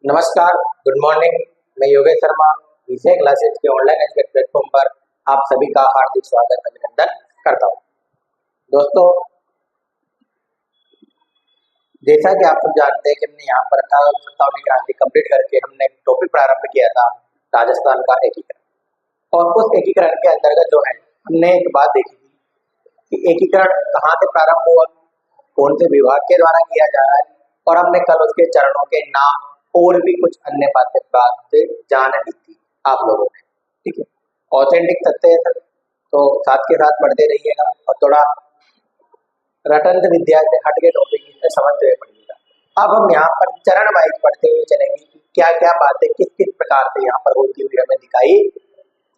नमस्कार, good morning. मैं योगेश शर्मा विषय क्लासेस के ऑनलाइन एजुकेशन प्लेटफॉर्म पर आप सभी का हार्दिक स्वागत अभिनंदन करता हूँ। दोस्तों, जैसा कि आप सब जानते हैं कि हमने यहाँ पर 1857 क्रांति कंप्लीट करके हमने एक टॉपिक प्रारंभ किया था राजस्थान का एकीकरण। और उस एकीकरण के अंतर्गत जो है हमने एक बात देखी थी कि एकीकरण कहाँ से प्रारंभ हुआ, कौन से विभाग के द्वारा किया जा रहा है, और हमने कल उसके चरणों के नाम और भी कुछ अन्य बातें जान ली थी आप लोगों ने। ठीक है, ऑथेंटिक तथ्य है तो साथ के साथ पढ़ते रहिएगा और थोड़ा रटंत विद्या से हट के टॉपिक से समझते हुए पढ़िएगा। अब हम यहाँ पर चरण वाइज पढ़ते हुए चलेंगे कि क्या क्या बातें किस किस प्रकार से यहाँ पर होती हुई हमें दिखाई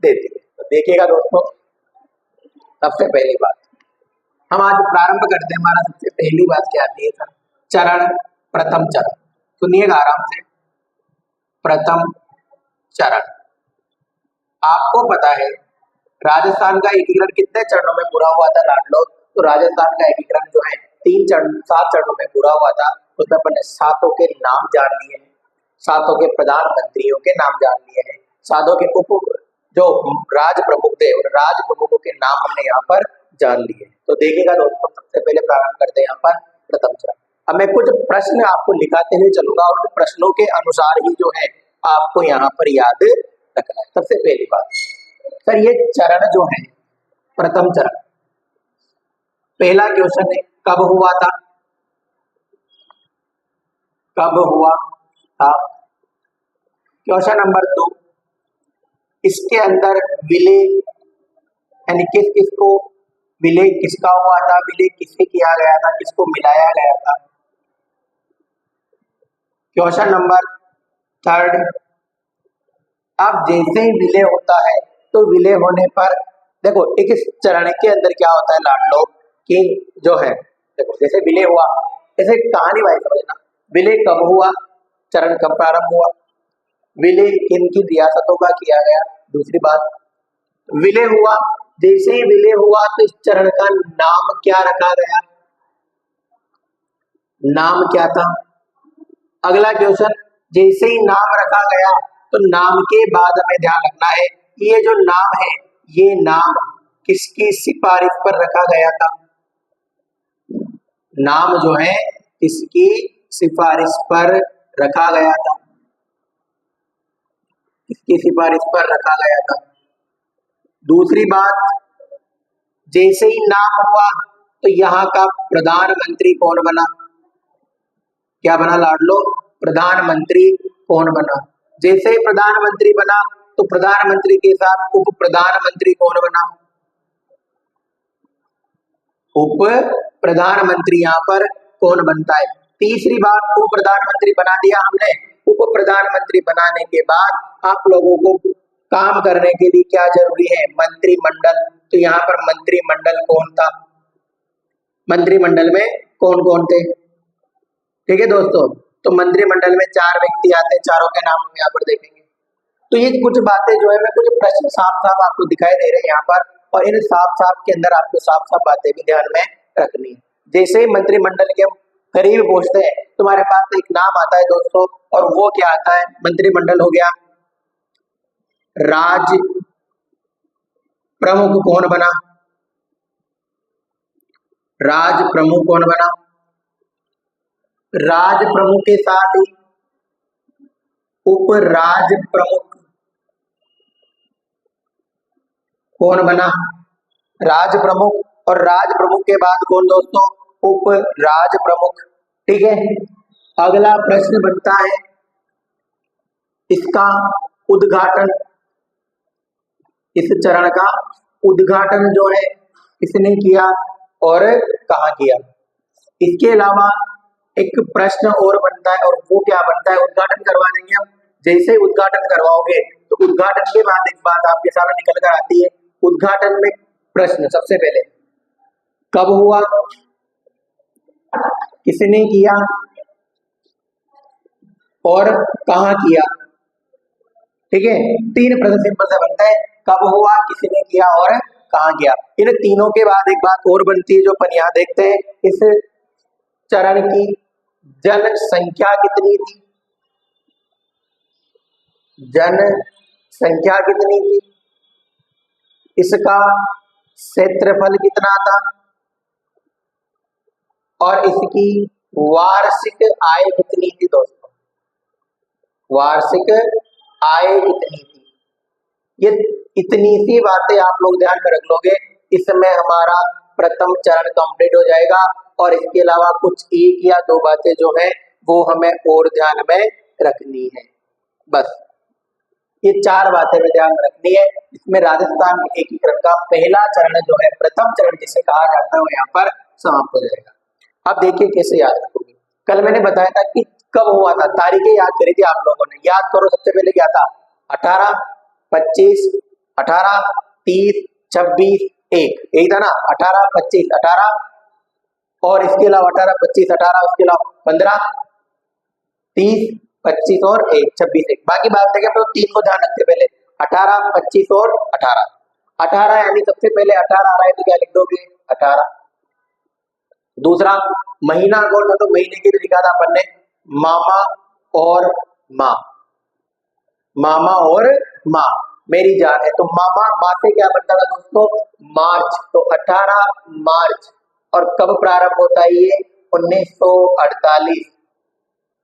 देती है। तो देखिएगा दोस्तों, सबसे पहली बात हम आज प्रारंभ करते हैं। हमारा सबसे पहली बात क्या आती है सर? चरण, प्रथम चरण। सुनिएगा आराम से। प्रथम चरण, आपको पता है राजस्थान का एकीकरण कितने चरणों में पूरा हुआ था लाडलो? तो राजस्थान का एकीकरण जो है 7 चरणों में पूरा हुआ था। उसमें अपन ने 7 के नाम जान लिए हैं, 7 के प्रधानमंत्रियों के नाम जान लिए हैं, 7 के उप जो राज प्रमुख थे उन राज प्रमुखों के नाम हमने यहाँ पर जान लिए। तो देखिएगा दोस्तों, सबसे पहले प्रारंभ करते हैं यहाँ पर प्रथम चरण। अब मैं कुछ प्रश्न आपको लिखाते हुए चलूंगा और उन प्रश्नों के अनुसार ही जो है आपको यहाँ पर याद रखना है। सबसे पहली बात सर, ये चरण जो है प्रथम चरण, पहला क्वेश्चन है कब हुआ था? कब हुआ था? क्वेश्चन नंबर 2, इसके अंदर विलय यानी किस किसको विलय किसका हुआ था, विलय किससे किया गया था, किसको मिलाया गया था? क्वेश्चन नंबर 3, अब जैसे ही विलय होता है तो विलय होने पर देखो एक इस चरण के अंदर क्या होता है लाडलो कि जो है देखो जैसे विलय हुआ, जैसे कहानी भाई समझना, विलय कब हुआ, चरण कब प्रारंभ हुआ, विलय किन किन रियासतों का किया गया। दूसरी बात, विलय हुआ, जैसे ही विलय हुआ तो इस चरण का नाम क्या रखा गया, नाम क्या था? अगला क्वेश्चन, जैसे ही नाम रखा गया तो नाम के बाद हमें ध्यान रखना है ये जो नाम है ये नाम किसकी सिफारिश पर रखा गया था? नाम जो है किसकी सिफारिश पर रखा गया था? किसकी सिफारिश पर रखा गया था? दूसरी बात, जैसे ही नाम हुआ तो यहाँ का प्रधानमंत्री कौन बना? क्या बना लाडलो? प्रधानमंत्री कौन बना? जैसे ही प्रधानमंत्री बना तो प्रधानमंत्री के साथ उप प्रधानमंत्री कौन बना? उप प्रधानमंत्री यहाँ पर कौन बनता है? तीसरी बात, उप प्रधानमंत्री बना दिया हमने। उप प्रधानमंत्री बनाने के बाद आप लोगों को काम करने के लिए क्या जरूरी है? मंत्रिमंडल। तो यहाँ पर मंत्रिमंडल कौन था? मंत्रिमंडल में कौन कौन थे? ठीक है दोस्तों, तो मंत्रिमंडल में 4 व्यक्ति आते हैं, चारों के नाम हम यहाँ पर देखेंगे। तो ये कुछ बातें जो है मैं कुछ प्रश्न साफ साफ आपको दिखाई दे रहे हैं यहाँ पर, और इन साफ साफ के अंदर आपको साफ साफ बातें भी ध्यान में रखनी है। जैसे ही मंत्रिमंडल के करीब पहुंचते हैं तुम्हारे पास एक नाम आता है दोस्तों, और वो क्या आता है? मंत्रिमंडल हो गया, राज प्रमुख कौन बना? राज प्रमुख कौन बना? राज प्रमुख के साथ ही उप राज प्रमुख कौन बना? राज प्रमुख। और राज प्रमुख के बाद कौन दोस्तों? उप राज प्रमुख। ठीक है, अगला प्रश्न बनता है इसका उद्घाटन। इस चरण का उद्घाटन जो है किसने किया और कहाँ किया? इसके अलावा एक प्रश्न और बनता है, और वो क्या बनता है? उद्घाटन करवा देंगे हम। जैसे उद्घाटन करवाओगे तो उद्घाटन के बाद एक बात आपके सामने निकल कर आती है। उद्घाटन में प्रश्न सबसे पहले कब हुआ, किसने किया और कहाँ किया? ठीक है, 3 प्रश्न सिंपल सा बनता है, कब हुआ, किसने किया और कहाँ किया। इन तीनों के बाद एक बात और बनती है जो अपन यहाँ देखते हैं, इस चरण की जनसंख्या कितनी थी? जनसंख्या कितनी थी, इसका क्षेत्रफल कितना था और इसकी वार्षिक आय कितनी थी दोस्तों, वार्षिक आय कितनी थी। ये इतनी सी बातें आप लोग ध्यान में रख लोगे, इसमें हमारा प्रथम चरण कंप्लीट हो जाएगा। और इसके अलावा कुछ एक या दो बातें जो है वो हमें और ध्यान में रखनी है, बस ये चार बातें में ध्यान में रखनी है। इसमें राजस्थान के एकीकरण का पहला चरण जो है, प्रथम चरण जिसे कहा जाता है, वो यहाँ पर समाप्त हो जाएगा। अब देखिए कैसे याद रखोगे। कल मैंने बताया था कि कब हुआ था, तारीखें याद करी थी आप लोगों ने, याद करो। सबसे पहले क्या था, 18, 25, 18, 30, 26, 1, यही था ना। 18, 25, 18 और इसके अलावा 18, 25, 18, उसके अलावा 15, 30, 25 और 1, 26, 1। बाकी बात देखें तो 3 को ध्यान रखते पहले, 18, 25 और 18। 18 यानी सबसे पहले 18 आ रहा है तो क्या लिख दोगे 18। दूसरा महीना कौन सा, तो महीने के लिए लिखा था अपन ने मामा और माँ, मामा और माँ मेरी जान है। तो मामा माँ से क्या बनता था दोस्तों, मार्च। तो 18 मार्च। और कब प्रारंभ होता है ये, 1948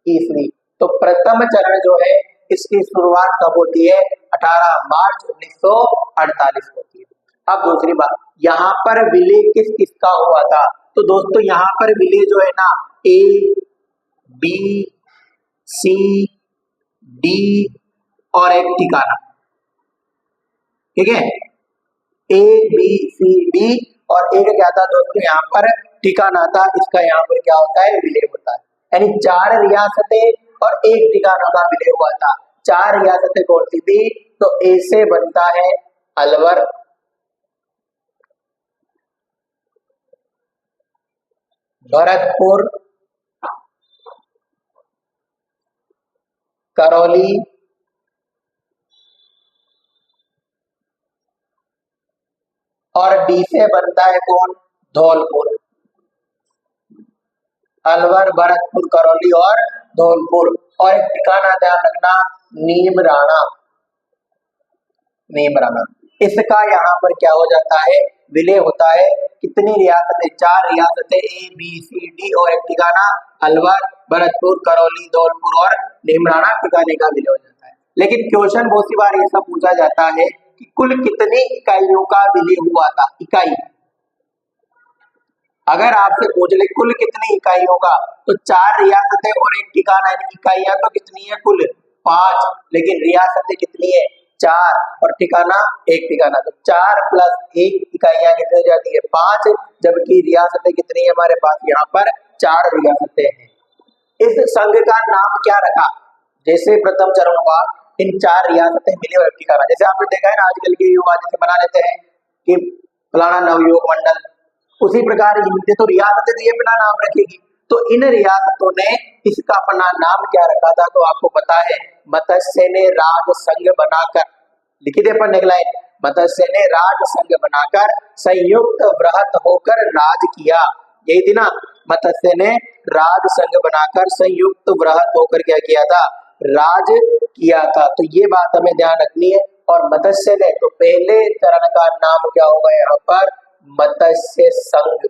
ईस्वी। तो प्रथम चरण जो है इसकी शुरुआत कब होती है, 18 मार्च 1948 होती है। अब दूसरी बात, यहाँ पर विलय किस किसका हुआ था, तो दोस्तों यहाँ पर विलय जो है ना, ए बी सी डी और एक ठिकाना, ठीक है, ए बी सी डी और एक क्या था दोस्तों यहाँ पर ठिकाना था। इसका यहाँ पर क्या होता है, विलय होता है। यानी 4 रियासतें और एक ठिकाना का विलय हुआ था। 4 रियासतें कौन सी थी, तो ए से बनता है अलवर, भरतपुर, करौली, और डी से बनता है कौन, धौलपुर। अलवर, भरतपुर, करौली और धौलपुर। और एक ठिकाना ध्यान रखना, नीमराणा, नीमराणा। इसका यहाँ पर क्या हो जाता है, विलय होता है। कितनी रियासतें, 4 रियासतें, ए बी सी डी और एक ठिकाना अलवर, भरतपुर, करौली, धौलपुर और नीमराणा, ठिकाने का विलय हो जाता है। लेकिन क्वेश्चन बहुत सी बार ऐसा पूछा जाता है कि कुल कितनी इकाइयों का विलय हुआ था, इकाई। अगर आपसे पूछ ले कुल कितनी इकाइयों का, तो 4 रियासतें और एक ठिकाना, इकाइयां तो कितनी है, कुल 5, लेकिन रियासतें कितनी है, 4 और ठिकाना एक ठिकाना। तो 4 + 1 इकाइयां कितनी हो जाती है, 5, जबकि रियासतें कितनी है हमारे पास, यहाँ पर 4 रियासतें हैं। इस संघ का नाम क्या रखा, जैसे प्रथम चरण हुआ, इन 4 रियासतें मिली और एक ठिकाना। जैसे आपने देखा है ना आजकल के युवा जैसे बना लेते हैं कि फलाना नवयुवक मंडल, उसी प्रकार इनके तो रियासतें दी अपना नाम रखेगी। तो इन रियासतों ने इसका अपना नाम क्या रखा था, तो आपको पता है, मत्स्य ने राज संघ बनाकर, लिखी थी अपन एक लाइन, मत्स्य ने राज संघ बनाकर संयुक्त वृहत होकर राज किया। यही थी ना, मत्स्य ने राज संघ बनाकर संयुक्त वृहत होकर क्या किया था, राज किया था। तो ये बात हमें ध्यान रखनी है। और मत्स्य ने, तो पहले चरण का नाम क्या होगा यहाँ पर, मत्स्य संघ।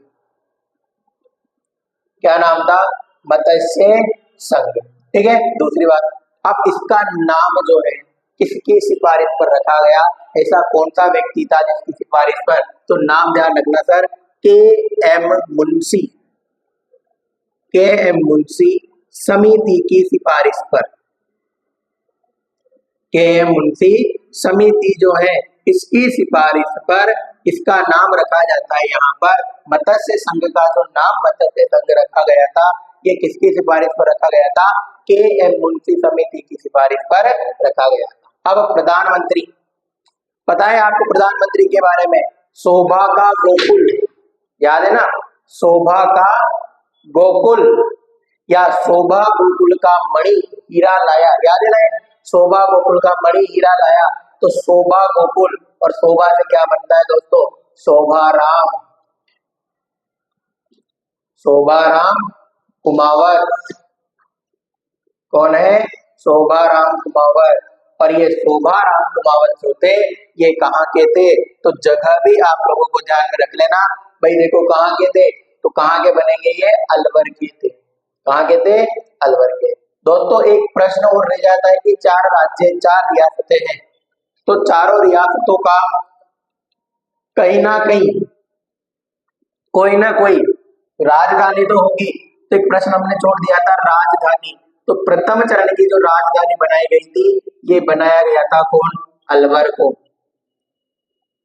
क्या नाम था, मत्स्य संघ, ठीक है। दूसरी बात, अब इसका नाम जो है किसकी सिफारिश पर रखा गया, ऐसा कौन सा व्यक्ति था जिसकी सिफारिश पर, तो नाम ध्यान रखना सर, के एम मुंशी, के एम मुंशी समिति की सिफारिश पर, के एम मुंशी समिति जो है इसकी सिफारिश पर इसका नाम रखा जाता है यहाँ पर मत्स्य संघ का जो नाम मत्स्य संघ रखा गया था, ये किसकी सिफारिश पर रखा गया था, के एम मुंशी समिति की सिफारिश पर रखा गया था। अब प्रधानमंत्री, पता है आपको प्रधानमंत्री के बारे में, शोभा का गोकुल, याद है ना, शोभा का गोकुल या शोभा गोकुल का मणि हीरा लाया, याद है ना, शोभा गोकुल का मणि हीरा लाया। तो शोभा गोकुल और शोभा से क्या बनता है दोस्तों, शोभाराम, शोभाराम कुमावत, कौन है, शोभाराम कुमावत। और ये शोभाराम कुमावत जो थे ये कहाँ के थे, तो जगह भी आप लोगों को ध्यान में रख लेना भाई। देखो कहाँ के थे, तो कहाँ के बनेंगे, ये अलवर के थे। कहाँ के थे, अलवर के। दोस्तों एक प्रश्न और रह जाता है कि 4 राज्य 4 रियासतें हैं, तो चारों रियासतों का कहीं ना कहीं कोई ना कोई राजधानी तो होगी। तो एक प्रश्न हमने छोड़ दिया था राजधानी, तो प्रथम चरण की जो राजधानी बनाई गई थी ये बनाया गया था कौन, अलवर को।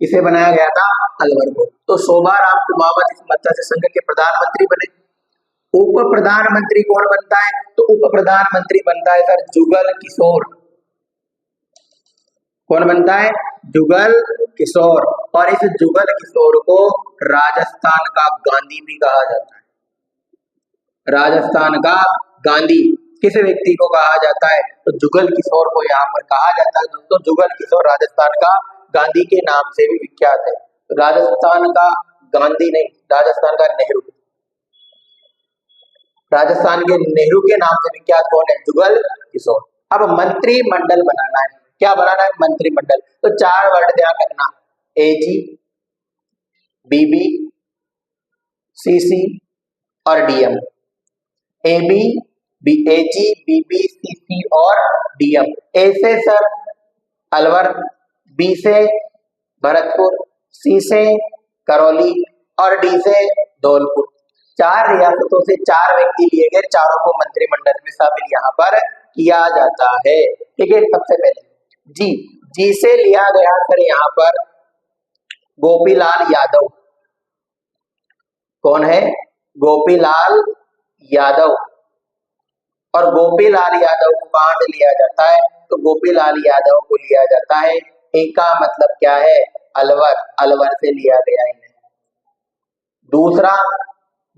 इसे बनाया गया था अलवर को। तो शोभाराम कुमावत इस मत्स्य संघ के प्रधानमंत्री बने। उप प्रधानमंत्री कौन बनता है, तो उप प्रधानमंत्री बनता है सर जुगल किशोर। कौन बनता है, जुगल किशोर। और इस जुगल किशोर को राजस्थान का गांधी भी कहा जाता है। राजस्थान का गांधी किस व्यक्ति को कहा जाता है, तो जुगल किशोर को यहाँ पर कहा जाता है। दोस्तों जुगल किशोर राजस्थान का गांधी के नाम से भी विख्यात है। तो राजस्थान का गांधी नहीं, राजस्थान का नेहरू। राजस्थान के नेहरू के नाम से विख्यात कौन है, जुगल किशोर। अब मंत्रिमंडल बनाना है, क्या बनाना है, मंत्रिमंडल। तो 4 वर्ड ध्यान रखना, एजी, बीबी, सीसी और डीएम। एबी, एजी, बीबी, सीसी और डीएम। ए से सर अलवर, बी से भरतपुर, सी से करौली और डी से धौलपुर। 4 रियासतों से 4 व्यक्ति लिए गए, चारों को मंत्रिमंडल में शामिल यहाँ पर किया जाता है। ठीक है, सबसे पहले जी से लिया गया सर यहाँ पर गोपीलाल यादव। कौन है, गोपीलाल यादव। और गोपीलाल यादव को कहां से लिया जाता है, तो गोपीलाल यादव को लिया जाता है, एक का मतलब क्या है, अलवर। अलवर से लिया गया इन्हें। दूसरा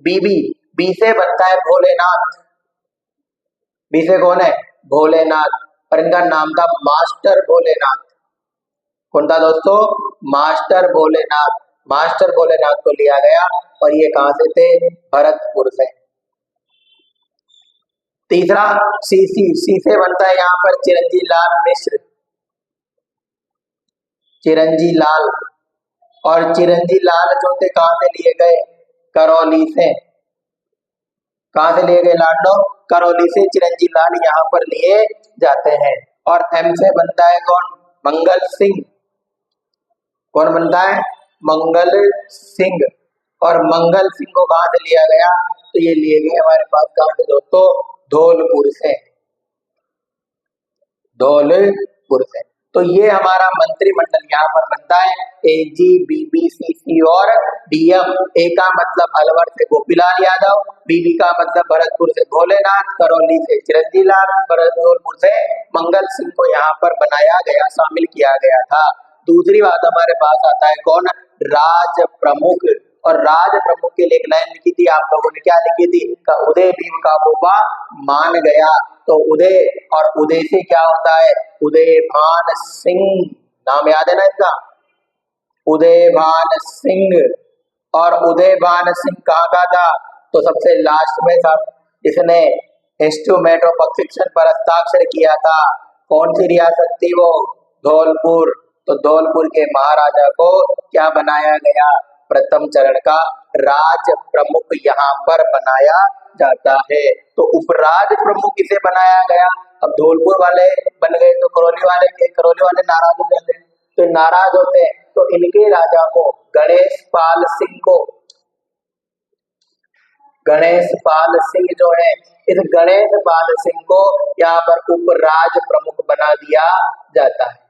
बीबी, बी से बनता है भोलेनाथ। बी से कौन है, भोलेनाथ। और इनका नाम था मास्टर भोलेनाथ। कौन था दोस्तों, मास्टर भोलेनाथ। मास्टर भोलेनाथ को लिया गया और ये कहां से थे, भरतपुर से। तीसरा सीसी, सी से बनता है यहाँ पर चिरंजी लाल मिश्र। चिरंजी लाल। और चिरंजी लाल जो थे कहां से लिए गए, करौली से। कहां से लिए गए लाडो, करौली से चिरंजी लाल यहाँ पर लिए जाते हैं। और एम से बनता है कौन, मंगल सिंह। कौन बनता है, मंगल सिंह। और मंगल सिंह को कहां से लिया गया, तो ये लिए गए हमारे पास कहां से दोस्तों, धौलपुर से। धौलपुर से। तो ये हमारा मंत्रिमंडल यहाँ पर बनता है, एजी, बीबी, सीसी और डीएम। ए का मतलब अलवर से गोपीलाल यादव, बीबी का मतलब भरतपुर से भोलेनाथ, करौली से चिरंजी लाल, धौलपुर से मंगल सिंह को यहाँ पर बनाया गया, शामिल किया गया था। दूसरी बात हमारे पास आता है कौन, राज प्रमुख। और राज प्रमुख के लिए एक लाइन लिखी थी आप लोगों ने, क्या लिखी थी, उदय भीम का बोबा मान गया। तो उदय और उदय से क्या होता है, उदयभान सिंह। नाम याद है ना इसका, उदयभान सिंह। और उदयभान सिंह कहाँ का था, तो सबसे लास्ट में था, जिसने इंस्ट्रूमेंट ऑफ फिक्शन पर हस्ताक्षर किया था। कौन सी रियासत थी वो, धौलपुर। तो धौलपुर के महाराजा को क्या बनाया गया, प्रथम चरण का राज प्रमुख यहाँ पर बनाया जाता है। तो उपराज प्रमुख किसे बनाया गया, अब धौलपुर वाले बन गए तो करौली वाले नाराज हो जाते हैं। तो नाराज होते हैं तो इनके राजा को गणेश पाल सिंह को, गणेश पाल सिंह जो है, इस गणेश पाल सिंह को यहाँ पर उपराज प्रमुख बना दिया जाता है।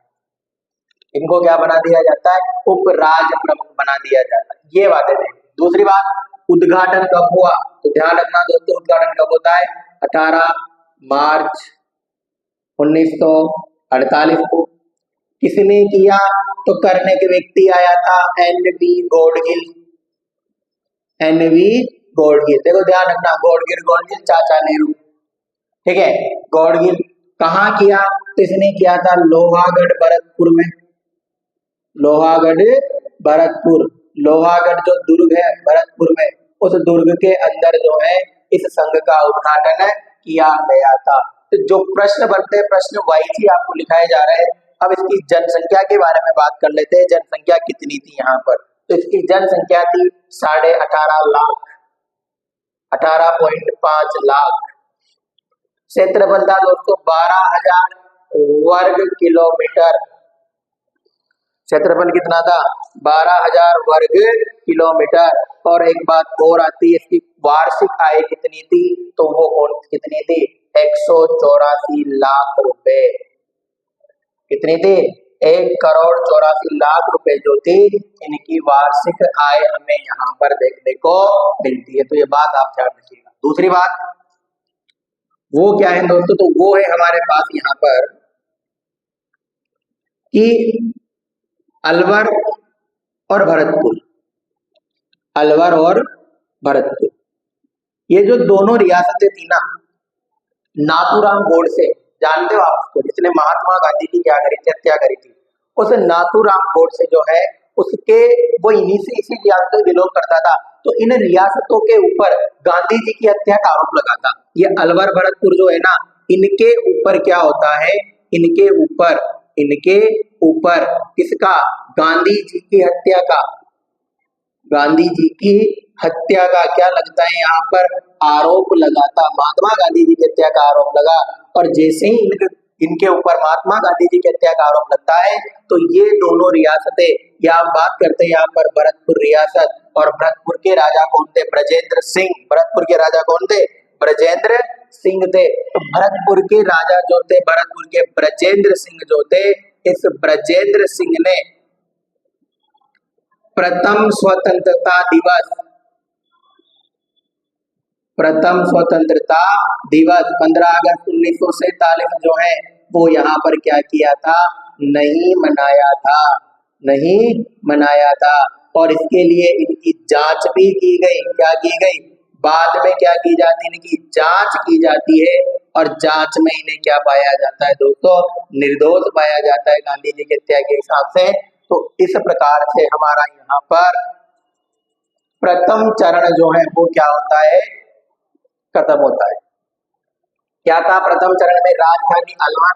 इनको क्या बना दिया जाता है, उपराज प्रमुख बना दिया जाता है। ये बातें देखें। दूसरी बात, उद्घाटन कब हुआ, तो ध्यान रखना दोस्तों, उद्घाटन कब होता है, 18 मार्च 1948 को। किसने किया, तो करने के व्यक्ति आया था एन.वी. गॉडगिल। एन.वी. गॉडगिल, देखो ध्यान रखना, गॉडगिल चाचा नेहरू। ठीक है, गॉडगिल कहाँ किया, तो इसने किया था लोहागढ़ भरतपुर में। लोहागढ़ भरतपुर, लोहागढ़ जो दुर्ग है भरतपुर में, उस दुर्ग के अंदर जो है इस संघ का उद्घाटन किया गया था। तो जो प्रश्न बनते हैं प्रश्न वाइज ही आपको लिखाए जा रहे हैं। अब इसकी जनसंख्या के बारे में बात कर लेते हैं। जनसंख्या कितनी थी यहाँ पर, तो इसकी जनसंख्या थी 18.5 लाख, 18.5 लाख। क्षेत्रफल था दोस्तों 12,000 वर्ग किलोमीटर। क्षेत्रफल कितना था, 12,000 वर्ग किलोमीटर। और एक बात और आती है, इसकी वार्षिक आय कितनी थी, तो वो कितनी थी, 184 लाख रुपए। कितनी थी, 1,84,00,000 रुपए जो थी, इनकी वार्षिक आय हमें यहाँ पर देखने को मिलती है। तो ये बात आप ध्यान रखिएगा। दूसरी बात वो क्या है दोस्तों, तो वो है हमारे पास यहाँ पर कि अलवर और भरतपुर, अलवर और भरतपुर, ये जो दोनों रियासतें थी ना, नाथूराम गोडसे, जानते हो आप उसको, जिसने महात्मा गांधी की क्या करी थी, हत्या करी थी। उस नाथूराम गोडसे जो है उसके, वो इन्हीं से इसी रियासत से बिलोंग करता था। तो इन रियासतों के ऊपर गांधी जी की हत्या का आरोप लगा था। ये अलवर भरतपुर जो है ना, इनके ऊपर क्या होता है, इनके ऊपर किसका, गांधी जी की हत्या का, गांधी जी की हत्या का क्या लगता है यहाँ पर, आरोप लगाता। महात्मा गांधी जी की हत्या का आरोप लगा। और जैसे ही इनके ऊपर महात्मा गांधी जी की हत्या का आरोप लगता है, तो ये दोनों रियासतें, या हम बात करते हैं यहाँ पर भरतपुर रियासत, और भरतपुर के राजा कौन थे, ब्रजेंद्र सिंह। भरतपुर के राजा कौन थे, ब्रजेंद्र सिंह थे। तो भरतपुर के राजा जो थे, भरतपुर के ब्रजेंद्र सिंह जो थे, इस ब्रजेंद्र सिंह ने प्रथम स्वतंत्रता दिवस 15 अगस्त 1947 जो है वो यहाँ पर क्या किया था, नहीं मनाया था। और इसके लिए इनकी जांच भी की गई। क्या की गई, बाद में क्या की जाती है, इनकी जांच की जाती है। और जांच में इन्हें क्या पाया जाता है दोस्तों, निर्दोष पाया जाता है गांधी जी की हत्या के हिसाब से। तो इस प्रकार से हमारा यहाँ पर प्रथम चरण जो है वो क्या होता है, खत्म होता है। क्या था प्रथम चरण में, राजधानी अलवर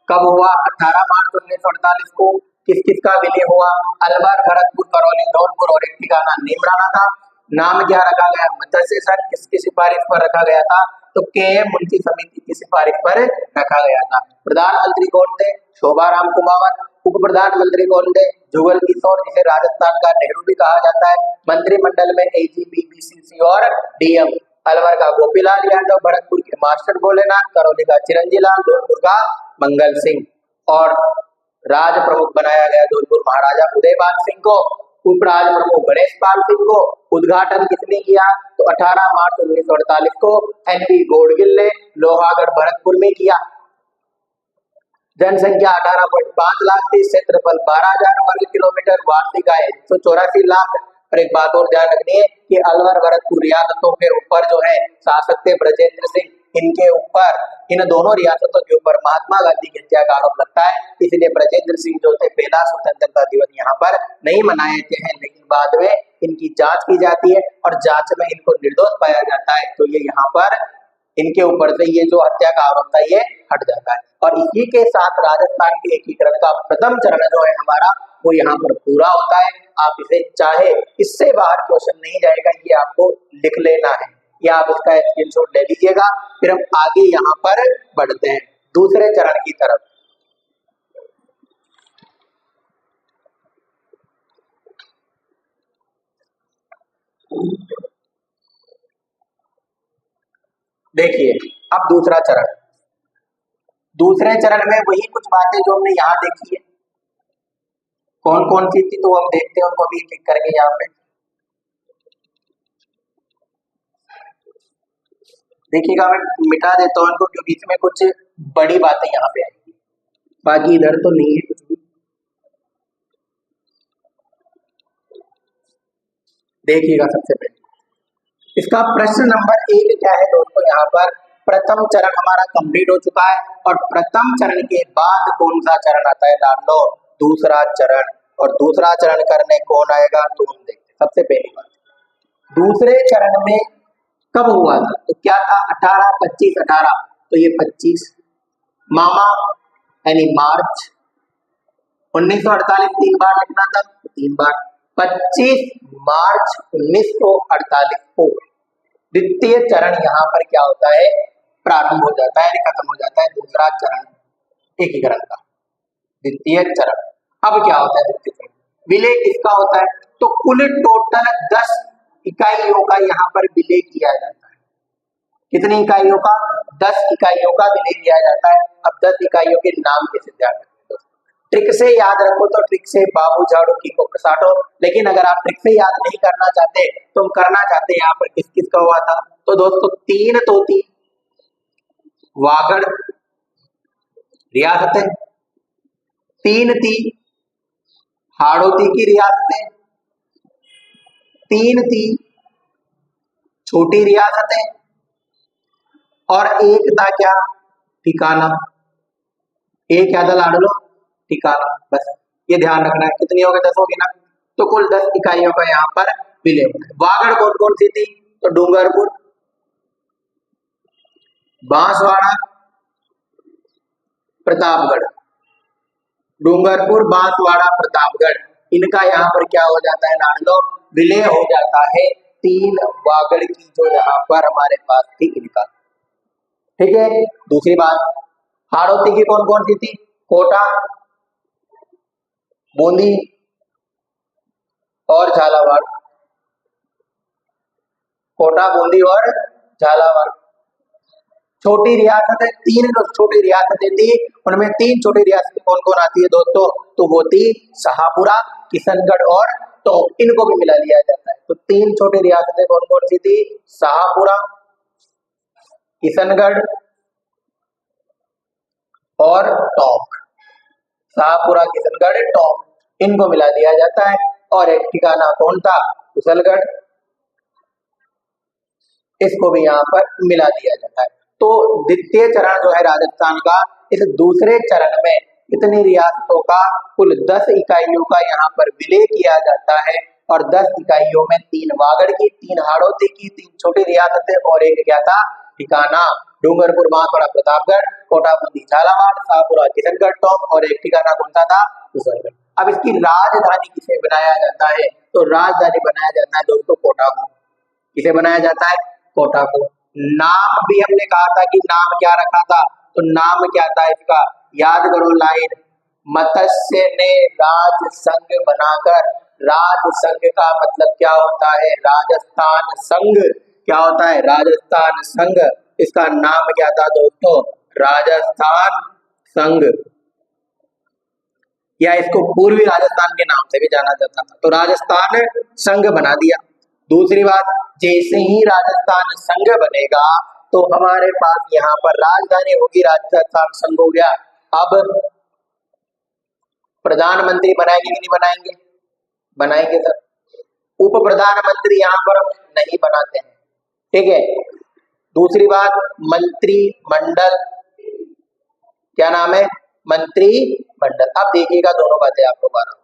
कब हुआ, 18 मार्च 1948 को। किस किस का विलय हुआ, अलवर, भरतपुर, करौली, धौलपुर, और एक ठिकाना नीमराना था। नाम क्या रखा गया, मत्स्य संघ। किसकी सिफारिश पर रखा गया था, तो के.एम. मुंशी समिति की सिफारिश पर रखा गया था। प्रधानमंत्री कौन थे, शोभाराम कुमावत। उप प्रधानमंत्री कौन थे, जुगल किशोर, जिसे राजस्थान का नेहरू भी कहा जाता है। मंत्रिमंडल में एजी, बीबीसीसी और डीएम। अलवर का गोपीलाल यादव, भरतपुर के मास्टर भोलेनाथ, करौली का चिरंजी लाल, धौलपुर का मंगल सिंह। और राज प्रमुख बनाया गया धौलपुर महाराजा उदयपाल सिंह को। उपराज प्रमुख गणेश पाल सिंह को। उद्घाटन किसने किया, तो 18 मार्च 1948 को एनपी गोडगिल ने लोहागढ़ भरतपुर में किया। जनसंख्या 18.5 लाख थी। क्षेत्रफल 12,000 वर्ग किलोमीटर। वार्षिक आय 184 लाख। और एक बात और ध्यान रखनी है कि अलवर भरतपुर रियासतों के ऊपर जो है शासक थे ब्रजेंद्र सिंह। इनके ऊपर, इन दोनों रियासतों के ऊपर महात्मा गांधी की हत्या का आरोप लगता है। इसलिए ब्रजेंद्र सिंह जो थे पहला स्वतंत्रता दिवस यहाँ पर नहीं मनाए थे हैं, लेकिन बाद में इनकी जांच की जाती है और जांच में इनको निर्दोष पाया जाता है। तो ये यहाँ पर इनके ऊपर से ये जो हत्या का आरोप था ये हट जाता है। और इसी के साथ राजस्थान के एकीकरण का प्रथम चरण जो है हमारा वो यहाँ पर पूरा होता है। आप इसे चाहे इससे बाहर क्वेश्चन नहीं जाएगा, ये आपको लिख लेना है, या आप इसका स्क्रीनशॉट ले लीजिएगा। फिर हम आगे यहाँ पर बढ़ते हैं दूसरे चरण की तरफ। देखिए अब दूसरा चरण, दूसरे चरण में वही कुछ बातें जो हमने यहाँ देखी है, कौन कौन सी थी तो हम देखते हैं उनको भी एक एक करके यहाँ पे देखिएगा। मैं मिटा देता हूँ इनको क्योंकि इसमें कुछ बड़ी बातें यहाँ पे आएंगी, बाकी इधर तो नहीं है कुछ भी। देखिएगा सबसे पहले इसका प्रश्न नंबर 1 क्या है दोस्तों, यहाँ पर प्रथम चरण हमारा कंप्लीट हो चुका है और प्रथम चरण के बाद कौन सा चरण आता है, जान लो, दूसरा चरण। और दूसरा चरण करने कौन आएगा तो हम देखते हैं। सबसे पहली बात, दूसरे चरण में कब हुआ था, तो क्या था 18, 25, 18, तो ये 25 मामा यानी मार्च। 1948 3 बार लिखना था, 3 बार। 25 मार्च 1948 को द्वितीय चरण यहाँ पर क्या होता है, प्रारंभ हो जाता है, खत्म हो जाता है दूसरा चरण एकीकरण का, द्वितीय चरण। अब क्या होता है द्वितीय चरण, विलय किसका होता है, तो कुल टोटल 10 इकाइयों का यहाँ पर विलय किया जाता है। कितनी इकाइयों का, 10 इकाइयों का विलय किया जाता है। अब 10 इकाइयों के नाम कैसे ध्यान रखें, ट्रिक से याद रखो तो ट्रिक से बाबू झाड़ू की को साटो, लेकिन अगर आप ट्रिक से याद नहीं करना चाहते तो हम करना चाहते हैं यहाँ पर किस किस का हुआ था, तो दोस्तों 3 तोती वागड़ रियासतें, 3 थी हाड़ौती की रियासतें, 3 थी छोटी रियासतें, और एक था क्या, ठिकाना। एक क्या था लाडलो, ठिकाना। बस ये ध्यान रखना है, कितनी हो गई, 10 होगी ना, तो कुल 10 इकाइयों का यहाँ पर विलय होता है। वागड़ कौन कौन सी थी, तो डूंगरपुर, बांसवाड़ा, प्रतापगढ़, डूंगरपुर, बांसवाड़ा, प्रतापगढ़, इनका यहाँ पर क्या हो जाता है लाडलो, विलय हो जाता है। 3 वागड़ की जो यहाँ पर हमारे पास थी इनका, ठीक है। दूसरी बात, हाड़ौती की कौन कौन सी थी, कोटा, बूंदी और झालावाड़, कोटा, बूंदी और झालावाड़। छोटी रियासतें, 3 छोटी रियासतें थी, उनमें 3 छोटी रियासतें कौन कौन आती है दोस्तों, तो वो थी शाहपुरा, किशनगढ़ और टोंक, इनको भी मिला लिया जाता है। तो 3 छोटी रियासतें कौन कौन सी थी, शाहपुरा, किशनगढ़ और टोंक, शाहपुरा, किशनगढ़, टोंक, इनको मिला दिया जाता है। और एक ठिकाना कौन था, कुशलगढ़, इसको भी यहाँ पर मिला दिया जाता है। तो द्वितीय चरण जो है राजस्थान का, इस दूसरे चरण में इतनी रियासतों का कुल 10 इकाइयों का यहाँ पर विलय किया जाता है, और 10 इकाइयों में 3 वागड़ की, 3 हाड़ौती की, 3 छोटी रियासतें और एक क्या था, ठिकाना, डूंगरपुर, बांसवाड़ा, प्रतापगढ़, कोटा, बूंदी, झालावाड़, शाहपुरा, किशनगढ़, टोंक, और एक ठिकाना कौन सा था, कुशलगढ़। अब इसकी राजधानी किसे बनाया जाता है, तो राजधानी बनाया जाता है दोस्तों कोटा को। किसे बनाया जाता है, कोटा को। नाम भी हमने कहा था कि नाम क्या रखा था, तो नाम क्या था इसका, याद करो लाइन, मत्स्य ने राज संघ बनाकर, राज संघ का मतलब क्या होता है, राजस्थान संघ, क्या होता है, राजस्थान संघ, इसका नाम क्या था दोस्तों, राजस्थान संघ, या इसको पूर्वी राजस्थान के नाम से भी जाना जाता था, तो राजस्थान संघ बना दिया। दूसरी बात, जैसे ही राजस्थान संघ बनेगा तो हमारे पास यहाँ पर राजधानी होगी, राजस्थान संघ हो गया। अब प्रधानमंत्री बनाएंगे कि नहीं बनाएंगे, बनाएंगे सर। उप प्रधानमंत्री यहाँ पर हम नहीं बनाते हैं, ठीक है। दूसरी बात, मंत्रिमंडल, क्या नाम है, मंत्रिमंडल। अब देखिएगा दोनों बातें आपको बता,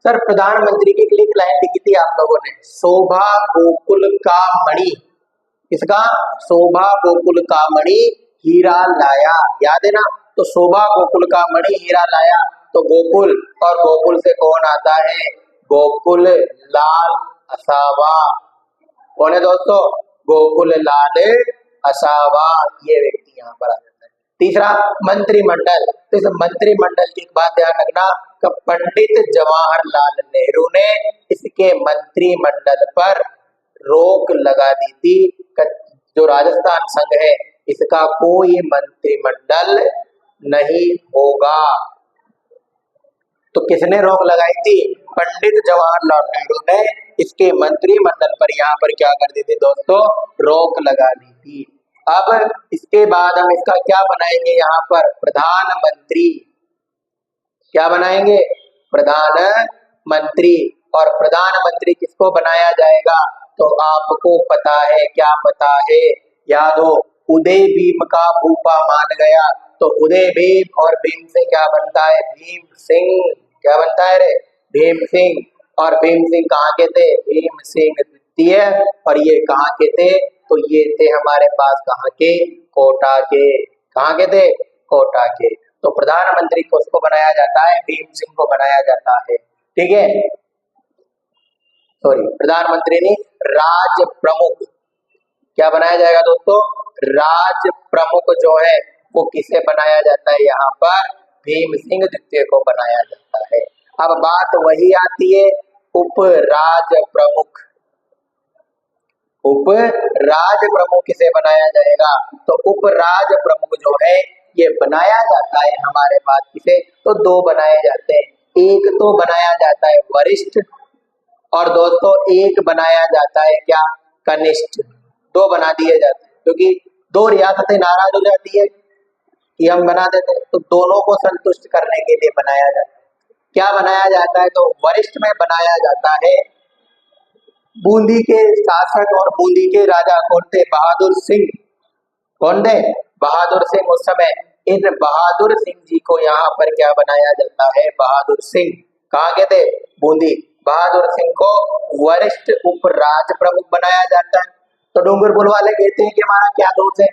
सर प्रधानमंत्री की एक लाइन लिखी थी आप लोगों ने, शोभा गोकुल का मणि, किसका, शोभा गोकुल का मणि हीरा लाया, याद है ना, तो शोभा गोकुल का मणि हीरा लाया, तो गोकुल, और गोकुल से कौन आता है, गोकुल लाल असावा, कौन है दोस्तों, गोकुल लाल असावा, ये व्यक्ति यहाँ पर आ जाता है। तीसरा, मंत्रिमंडल, तो इस मंत्रिमंडल की एक बात ध्यान रखना, पंडित जवाहरलाल नेहरू ने इसके मंत्रिमंडल पर रोक लगा दी थी, जो राजस्थान संघ है इसका कोई मंत्रिमंडल नहीं होगा। तो किसने रोक लगाई थी, पंडित जवाहरलाल नेहरू ने इसके मंत्रिमंडल पर यहाँ पर क्या कर दी थी दोस्तों, रोक लगा दी थी। अब इसके बाद हम इसका क्या बनाएंगे, यहाँ पर प्रधानमंत्री, क्या बनाएंगे, प्रधानमंत्री। और प्रधानमंत्री किसको बनाया जाएगा, तो आपको पता है, क्या पता है, याद हो, उदय भीम का भूपा मान गया, तो उदय भीम और भीम से क्या बनता है, भीम सिंह, क्या बनता है रे, भीम सिंह। और भीम सिंह कहाँ के थे, भीम सिंह द्वितीय, और ये कहाँ के थे, तो ये थे हमारे पास कहाँ के, कोटा के, कहाँ के थे? कोटा के। तो प्रधानमंत्री को उसको बनाया जाता है, भीम सिंह को बनाया जाता है। ठीक है, सॉरी, प्रधानमंत्री नहीं, राज प्रमुख। क्या बनाया जाएगा दोस्तों? राज प्रमुख जो है वो किसे बनाया जाता है? यहाँ पर भीम सिंह द्वितीय को बनाया जाता है। अब बात वही आती है, उप राज प्रमुख। उप राज प्रमुख किसे बनाया जाएगा? तो उप राज प्रमुख जो है ये बनाया जाता है हमारे पास किसे? तो दो बनाए जाते हैं, एक तो बनाया जाता है वरिष्ठ, और दोस्तों एक बनाया जाता है क्या? कनिष्ठ। दो बना दिए जाते हैं, क्योंकि दो रियासतें नाराज हो जाती है कि हम बना देते हैं, तो दोनों को संतुष्ट करने के लिए बनाया जाता है। क्या बनाया जाता है? तो वरिष्ठ में बनाया जाता है बूंदी के शासक और बूंदी के राजा कौन थे? बहादुर सिंह। कौन थे? बहादुर सिंह। उस समय इन बहादुर सिंह जी को यहाँ पर क्या बनाया जाता है? बहादुर सिंह। कहाँ के थे? बूंदी। बहादुर सिंह को वरिष्ठ उप राज प्रमुख बनाया जाता है। तो डूंगरपुर वाले कहते हैं कि हमारा क्या दोष है,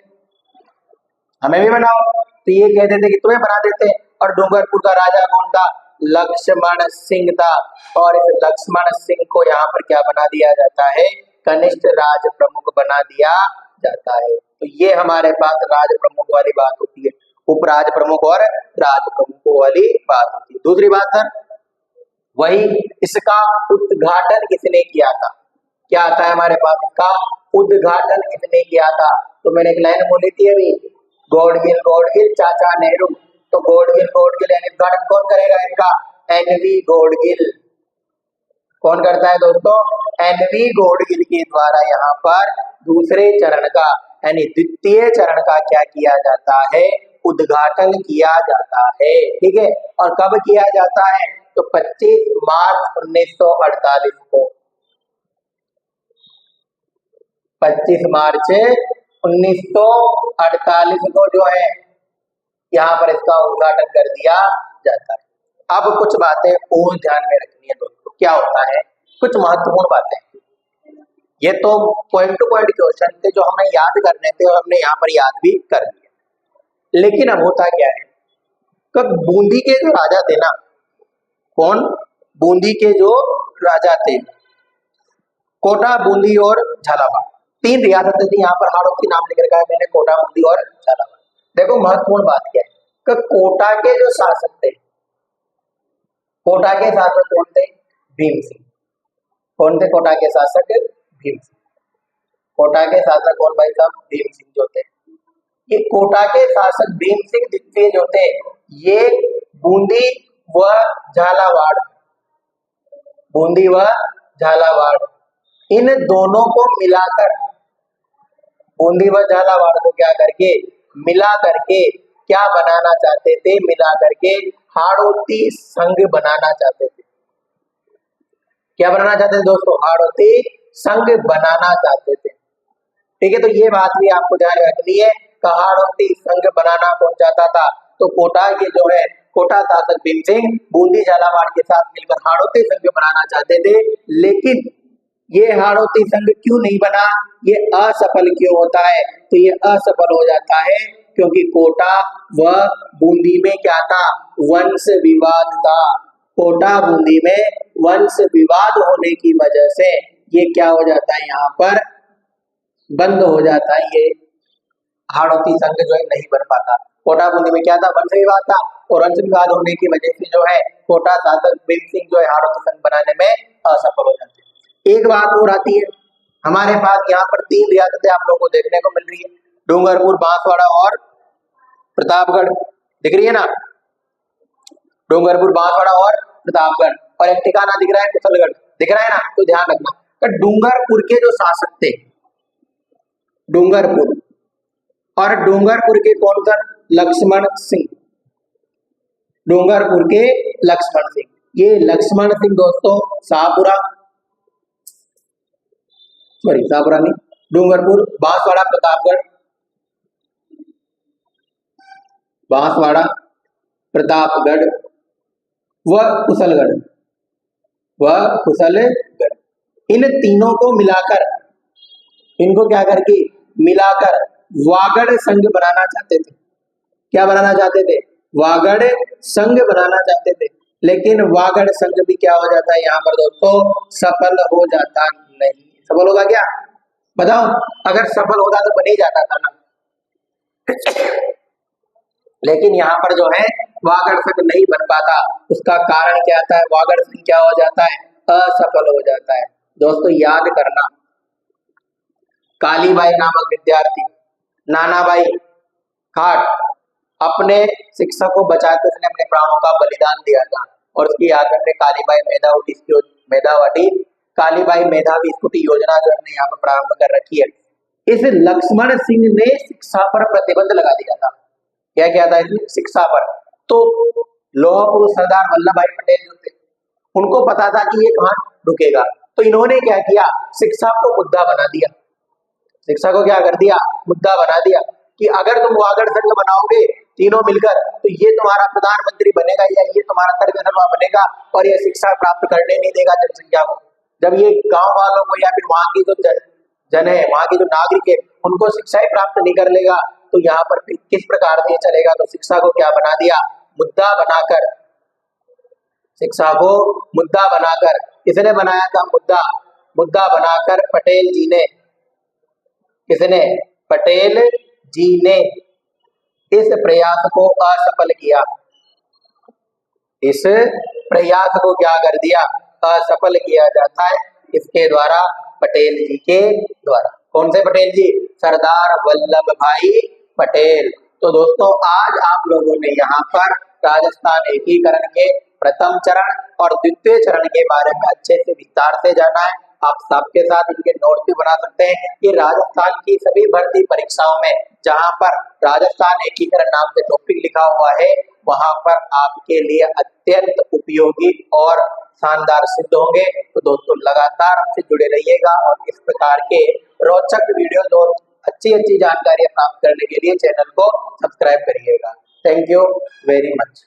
हमें भी बनाओ। तो ये कहते थे कि तुम्हें बना देते। और डूंगरपुर का राजा कौन था? लक्ष्मण सिंह था। और इस लक्ष्मण सिंह को यहाँ पर क्या बना दिया जाता है? कनिष्ठ राज प्रमुख बना दिया जाता है। तो ये हमारे पास राज प्रमुख वाली बात होती है, उपराज प्रमुख और राज प्रमुख वाली बात होती है। दूसरी बात सर, वही इसका उद्घाटन किसने किया था? क्या आता है हमारे पास? इसका उद्घाटन किसने किया था? तो मैंने एक लाइन बोली थी अभी, गॉडगिल गॉडगिल चाचा नेहरू। तो गॉडगिल गॉडगिल यानी उद्घाटन कौन करेगा इनका? एनवी गॉडगिल। कौन करता है दोस्तों? एनवी गॉडगिल के द्वारा यहाँ पर दूसरे चरण का यानी द्वितीय चरण का क्या किया जाता है? उद्घाटन किया जाता है। ठीक है, और कब किया जाता है? तो 25 मार्च 1948 को। 25 मार्च 1948 को जो है यहाँ पर इसका उद्घाटन कर दिया जाता है। अब कुछ बातें और ध्यान में रखनी है दोस्तों। क्या होता है? कुछ महत्वपूर्ण बातें, ये तो पॉइंट टू पॉइंट क्वेश्चन थे जो हमें याद करने थे और हमने यहाँ पर याद भी कर लिया। लेकिन अब होता क्या है, कब बूंदी के जो राजा थे ना, कौन? बूंदी के जो राजा थे, कोटा, बूंदी और झालावाड़, तीन रियासतें थी। यहाँ पर हाड़ों की नाम लिख रखा है मैंने, कोटा, बूंदी और झालावाड़। देखो महत्वपूर्ण बात क्या है कि कोटा के जो शासक थे, कोटा के शासक कौन थे? भीम सिंह। कौन थे कोटा के शासक? भीम सिंह। कोटा के शासक कौन भाई साहब? भीम सिंह जो थे। ये कोटा के शासक भीम सिंह द्वितीय जो थे, ये बूंदी व झालावाड़, बूंदी व झालावाड़ इन दोनों को मिलाकर, बूंदी व झालावाड़ को क्या करके मिला करके क्या बनाना चाहते थे? मिला करके हाड़ौती संघ बनाना चाहते थे। क्या बनाना चाहते थे दोस्तों? हाड़ौती संघ बनाना चाहते थे। ठीक है, तो ये बात भी आपको ध्यान रखनी है। हाड़ौती संघ बनाना कौन चाहता था? तो कोटा के जो है कोटा शासक भीम सिंह बूंदी झालावाड़ के साथ मिलकर हाड़ौती संघ बनाना चाहते थे। लेकिन ये हाड़ौती संघ क्यों नहीं बना? ये असफल क्यों होता है? तो ये असफल हो जाता है क्योंकि कोटा व बूंदी में क्या था? वंश विवाद था। कोटा बूंदी में वंश विवाद होने की वजह से ये क्या हो जाता है? यहाँ पर बंद हो जाता है। ये हाड़ौती संघ जो है नहीं बन पाता। कोटा बूंदी में क्या था? वंश विवाद था, और वंश विवाद होने की वजह से जो है कोटा शासक भीम सिंह जो है हाड़ौती संघ बनाने में असफल हो जाते हैं। एक बात और आती है, हमारे पास यहाँ पर तीन रियासतें आप लोगों को देखने को मिल रही है, डूंगरपुर, बांसवाड़ा और प्रतापगढ़। दिख रही है ना? डूंगरपुर, बांसवाड़ा और प्रतापगढ़, और एक ठिकाना दिख रहा है कुशलगढ़। दिख रहा है ना? तो ध्यान रखना, तो डूंगरपुर के जो शासक थे, डूंगरपुर, और डूंगरपुर के कौन सर? लक्ष्मण सिंह। डूंगरपुर के लक्ष्मण सिंह, ये लक्ष्मण सिंह दोस्तों शाहपुरा, सॉरी शाहपुरा नहीं, डूंगरपुर, बांसवाड़ा, प्रतापगढ़, बांसवाड़ा, प्रतापगढ़ व कुशलगढ़, इन तीनों को मिलाकर, इनको क्या करके मिलाकर वागड़ संघ बनाना चाहते थे। क्या बनाना चाहते थे? वागड़ संघ बनाना चाहते थे, लेकिन वागड़ संघ भी क्या हो जाता है यहाँ पर दोस्तों? सफल हो जाता नहीं। सफल होगा क्या? बताओ, अगर सफल होता तो बन ही जाता था ना। लेकिन यहाँ पर जो है वागड़ संघ नहीं बन पाता, उसका कारण क्या आता है? वागड़ संघ क्या हो जाता है? असफल हो जाता है। दोस्तों याद करना, कालीबाई नामक विद्यार्थी नानाबाई खाट अपने शिक्षा को बचाते उसने अपने प्राणों का बलिदान दिया था, और उसकी याद में कालीबाई मेधावटी कालीबाई मेधावी स्कूटी योजना जो हमने यहाँ पर प्रारंभ कर रखी है। इस लक्ष्मण सिंह ने शिक्षा पर प्रतिबंध लगा दिया था। क्या किया था इसने? शिक्षा पर। तो लौह पुरुष सरदार वल्लभ भाई पटेल जो थे, उनको पता था कि ये कहाँ रुकेगा, तो इन्होंने क्या किया? शिक्षा को मुद्दा बना दिया। शिक्षा को क्या कर दिया? मुद्दा बना दिया कि अगर तुम वागड़ संघ बनाओगे तीनों मिलकर, तो ये तुम्हारा प्रधानमंत्री बनेगा या ये तुम्हारा सर्वेसर्वा बनेगा, और ये शिक्षा प्राप्त करने नहीं देगा जनसंख्या को। जब ये गांव वालों को या फिर वहां की जो जन है, वहां के जो नागरिक है, उनको शिक्षा ही प्राप्त नहीं कर लेगा, तो यहाँ पर फिर किस प्रकार से चलेगा? तो शिक्षा को क्या बना दिया? मुद्दा बनाकर। शिक्षा को मुद्दा बनाकर किसने बनाया था? मुद्दा बनाकर पटेल जी ने। किसने? पटेल जी ने इस प्रयास को असफल किया। इस प्रयास को क्या कर दिया? असफल किया जाता है इसके द्वारा, पटेल जी के द्वारा। कौन से पटेल जी? सरदार वल्लभ भाई पटेल। तो दोस्तों आज आप लोगों ने यहाँ पर राजस्थान एकीकरण के प्रथम चरण और द्वितीय चरण के बारे में अच्छे से विस्तार से जाना है। आप सबके साथ इनके नोट भी बना सकते हैं। ये राजस्थान की सभी भर्ती परीक्षाओं में जहां पर राजस्थान एकीकरण नाम से टॉपिक लिखा हुआ है, वहां पर आपके लिए अत्यंत उपयोगी और शानदार सिद्ध होंगे। तो दोस्तों लगातार हमसे जुड़े रहिएगा और इस प्रकार के रोचक वीडियो और अच्छी जानकारियां प्राप्त करने के लिए चैनल को सब्सक्राइब करिएगा। Thank you very much.